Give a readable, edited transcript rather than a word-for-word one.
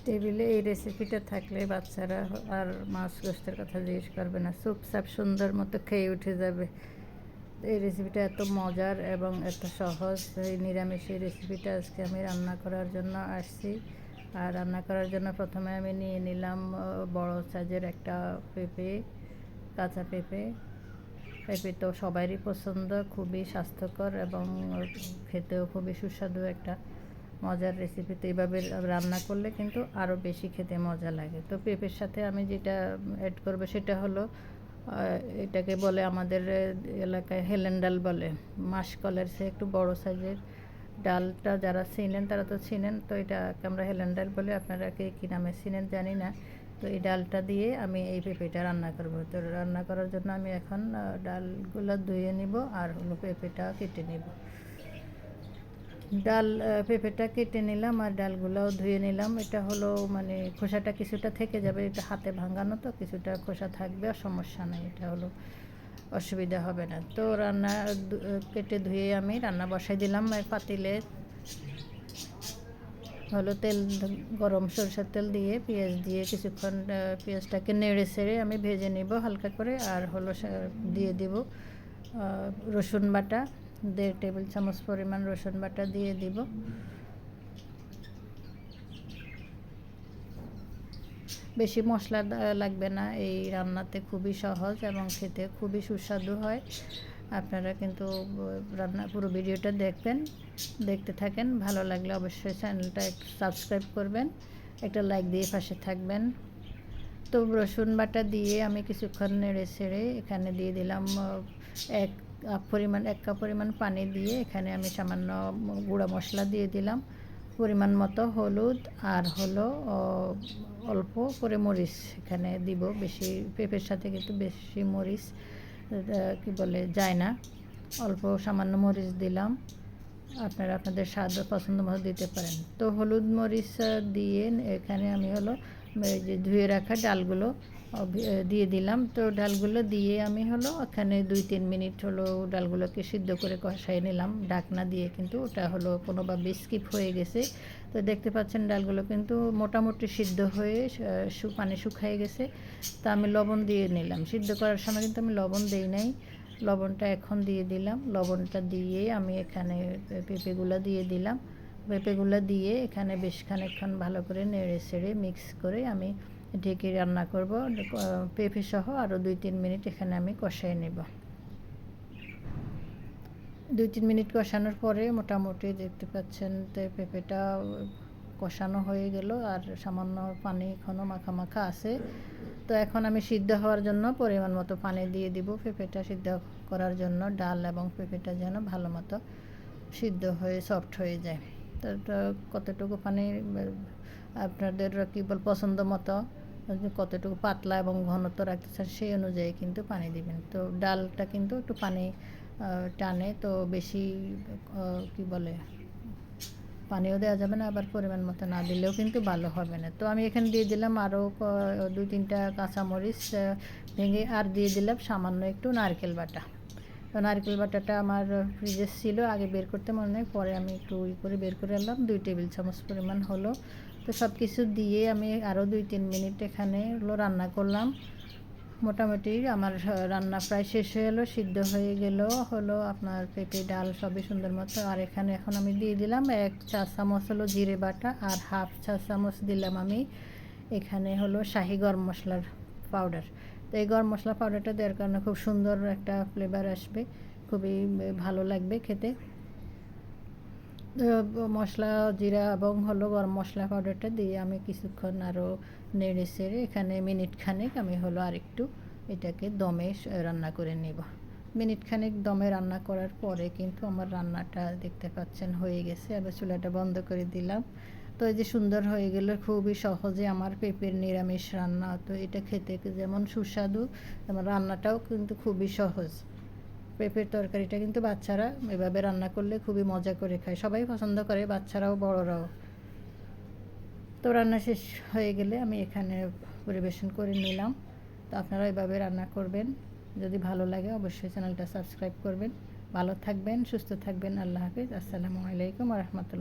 টেবিলে এই রেসিপিটা থাকলে বাচ্চারা আর মাছ গোস্তের কথা জিজ্ঞেস করবে না, চুপচাপ সুন্দর মতো খেয়ে উঠে যাবে। এই রেসিপিটা এত মজার এবং এত সহজ। এই নিরামিষ এই রেসিপিটা আজকে আমি রান্না করার জন্য আসছি। আর রান্না করার জন্য প্রথমে আমি নিয়ে নিলাম বড় সাইজের একটা পেঁপে, কাঁচা পেঁপে। পেঁপে তো সবারই পছন্দ, খুবই স্বাস্থ্যকর এবং খেতেও খুবই সুস্বাদু একটা মজার রেসিপি। তো এইভাবে রান্না করলে কিন্তু আরও বেশি খেতে মজা লাগে। তো পেঁপের সাথে আমি যেটা অ্যাড করবো সেটা হলো, এটাকে বলে আমাদের এলাকায় হেলেন ডাল বলে, মাসকলাইয়ের সে একটু বড় সাইজের ডালটা। যারা চিনেন তারা তো চিনেন, তো এটাকে আমরা হেলেন ডাল বলে, আপনারা কে কী নামে চিনেন জানি না। তো এই ডালটা দিয়ে আমি এই পেঁপেটা রান্না করব। তো রান্না করার জন্য আমি এখন ডালগুলো ধুয়ে নিব আর হলো পেঁপেটা কেটে নেব। পেঁপেটা কেটে নিলাম আর ডালগুলোও ধুয়ে নিলাম। এটা হলো মানে খোসাটা কিছুটা থেকে যাবে, এটা হাতে ভাঙানো তো কিছুটা খোসা থাকবে, সমস্যা নেই, এটা হলো অসুবিধা হবে না। তো কেটে ধুয়ে আমি রান্না বসাই দিলাম। পাতিলে হলো তেল গরম, সরষের তেল দিয়ে পেঁয়াজ দিয়ে কিছুক্ষণ পেঁয়াজটাকে নেড়ে ছেড়ে আমি ভেজে নিব হালকা করে। আর হলো দিয়ে দিব রসুন বাটা, 1.5 টেবিল চামচ পরিমাণ রসুন বাটা দিয়ে দিব। বেশি মশলা লাগবে না, এই রান্নাতে খুবই সহজ এবং খেতে খুবই সুস্বাদু হয়। আপনারা কিন্তু পুরো ভিডিওটা দেখতে থাকেন। ভালো লাগলে অবশ্যই চ্যানেলটা সাবস্ক্রাইব করবেন, একটা লাইক দিয়ে পাশে থাকবেন। তো রসুন বাটা দিয়ে আমি কিছুক্ষণ নেড়ে ছেড়ে এখানে দিয়ে দিলাম এক কাপ পরিমাণ পানি দিয়ে এখানে আমি সামান্য গুঁড়া মশলা দিয়ে দিলাম, পরিমাণ মতো হলুদ, আর হলো অল্প করে মরিচ এখানে দিব। বেশি পেঁপের সাথে কিন্তু বেশি মরিচ কি বলে যায় না, অল্প সামান্য মরিচ দিলাম। আপনারা আপনাদের স্বাদ পছন্দ মতো দিতে পারেন। তো হলুদ মরিচ দিয়ে এখানে আমি হলো যে ধুয়ে রাখা ডালগুলো দিয়ে দিলাম। তো ডালগুলো দিয়ে আমি হলো এখানে 2-3 মিনিট হলো ডালগুলোকে সিদ্ধ করে কষাই নিলাম ঢাকনা দিয়ে, কিন্তু ওটা হলো কোনোভাবে স্কিপ হয়ে গেছে। তো দেখতে পাচ্ছেন ডালগুলো কিন্তু মোটামুটি সিদ্ধ হয়ে পানি শুকিয়ে গেছে। তা আমি লবণ দিয়ে নিলাম, সিদ্ধ করার সময় কিন্তু আমি লবণ দিই নাই, লবণটা এখন দিয়ে দিলাম। লবণটা দিয়ে আমি এখানে পেঁপেগুলো দিয়ে দিলাম। পেঁপেগুলো দিয়ে এখানে বেশ খানিকক্ষণ ভালো করে নেড়ে ছেড়ে মিক্স করে আমি ঢেকে রান্না করব। পেঁপে সহ আরও 2-3 মিনিট এখানে আমি কষাই নেব। 2-3 মিনিট কষানোর পরে মোটামুটি দেখতে পাচ্ছেন তো পেঁপেটা কষানো হয়ে গেল, আর সামান্য পানি এখনও মাখা মাখা আছে। তো এখন আমি সিদ্ধ হওয়ার জন্য পরিমাণ মতো পানি দিয়ে দিব, পেঁপেটা সিদ্ধ করার জন্য। ডাল এবং পেঁপেটা যেন ভালো মতো সিদ্ধ হয়ে সফট হয়ে যায়। তো কতটুকু পানি আপনাদের কী পছন্দ মতো, কতটুকু পাতলা এবং ঘনত্ব রাখতে চান সেই অনুযায়ী কিন্তু পানি দিবেন। তো ডালটা কিন্তু একটু পানি টানে, তো বেশি কি বলে পানিও দেওয়া যাবে না, আবার পরিমাণ মতো না দিলেও কিন্তু ভালো হবে না। তো আমি এখানে দিয়ে দিলাম আরও 2-3টা কাঁচামরিচ ভেঙে, আর দিয়ে দিলাম সামান্য একটু নারকেল বাটা। তো নারকেল বাটাটা আমার ফ্রিজে ছিল, আগে বের করতে মনে নেই, পরে আমি একটু করে বের করে আনলাম, 2 টেবিল চামচ পরিমাণ হলো। তো সব কিছু দিয়ে আমি আরও 2-3 মিনিট এখানে হলো রান্না করলাম। মোটামুটি আমার রান্না প্রায় শেষ হয়ে এলো, সিদ্ধ হয়ে গেল হলো আপনার পেঁপে ডাল সবই সুন্দর মতো। আর এখানে এখন আমি দিয়ে দিলাম 1 চা চামচ হলো জিরে বাটা, আর 1/2 চা চামচ দিলাম আমি এখানে হলো শাহি গরম মশলার পাউডার। তো এই গরম মশলা পাউডারটা দেওয়ার কারণে খুব সুন্দর একটা ফ্লেভার আসবে, খুবই ভালো লাগবে খেতে। মশলা জিরা এবং হলো গরম মশলা পাউডারটা দিয়ে আমি কিছুক্ষণ আরও নেড়ে ছেড়ে এখানে মিনিট খানেক আমি হলো আরেকটু এটাকে দমে রান্না করে নেব। মিনিট খানেক দমে রান্না করার পরে কিন্তু আমার রান্নাটা দেখতে পাচ্ছেন হয়ে গেছে। আবার চুলাটা বন্ধ করে দিলাম। তো এই যে সুন্দর হয়ে গেল, খুবই সহজে আমার পেঁপের নিরামিষ রান্না। তো এটা খেতে যেমন সুস্বাদু, আমার রান্নাটাও কিন্তু খুবই সহজ। পেঁপের তরকারিটা কিন্তু বাচ্চারা এভাবে রান্না করলে খুবই মজা করে খায়, সবাই পছন্দ করে, বাচ্চারাও বড়রাও। তো রান্না শেষ হয়ে গেলে আমি এখানে পরিবেশন করে নিলাম। তো আপনারা এভাবে রান্না করবেন, যদি ভালো লাগে অবশ্যই চ্যানেলটা সাবস্ক্রাইব করবেন। ভালো থাকবেন, সুস্থ থাকবেন। আল্লাহ হাফিজ। আসসালামু আলাইকুম ওয়া রাহমাতুল্লাহ।